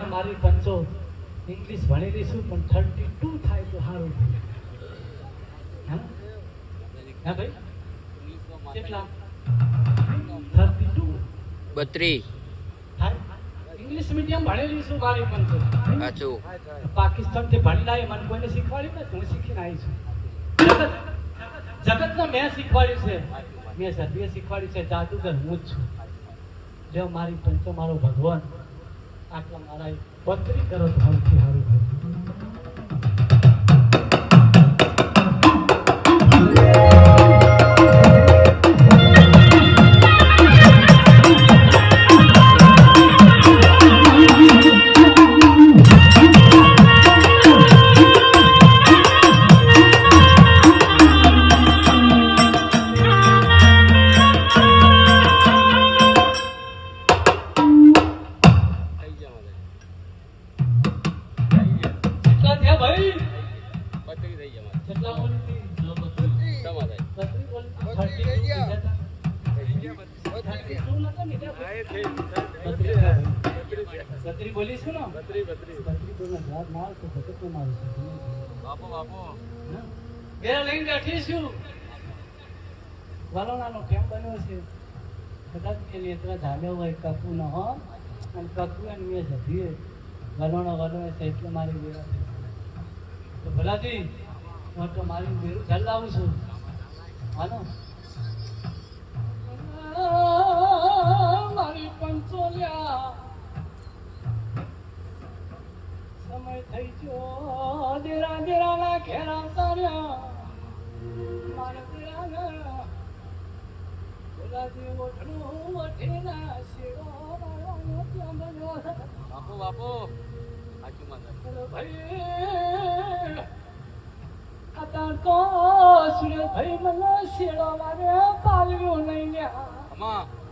મારી પંચો ઇંગ્લિશ ભણેલી છું પણ 32 થાય તો સારું હા હા ભાઈ કેટલા 32 32 થાય ઇંગ્લિશ મીડિયમ ભણેલી છું મારી પંચો સાચું પાકિસ્તાન થી ભણી લાવી મને કોઈને શીખવાડ્યું નથી હું શીખીને આવી છું જગતને મેં શીખવાડ્યું છે મેં સદીએ શીખવાડ્યું છે જાદુગર હું જ છું જો મારી પંચો મારો ભગવાન આટલા મારા બત્રી કરો તો સૌથી સારું બત્રી બોલીશું ને બત્રી બોલને રાત માર તો ભટક તો મારું બાપો બેરા લઈને બેઠી છું વાલોનાનો કેમ બન્યો છે કદાચ કે નેત્રા ધામ્યો હોય કપુ ન હો અને કપુ અને મેં જધીએ વાલોનો છે એટલે મારી બેરા તો ભલાથી હું તો મારી બેરું જલ લાવું છું હાલો મારી પંચોલ્યા સમય થઈ ગયો દેરા દેરાના ઘેરા તાર્યા મારા દેરાના બોલાજી ઓઠણું ઓઠીના શેરો મારવાનો ત્યાં બન્યો બાપો સાચું માતા ભાઈ આતા તો સુરે ભાઈ મને શેરો મારે પાલ્યો નહીં લ્યા અમા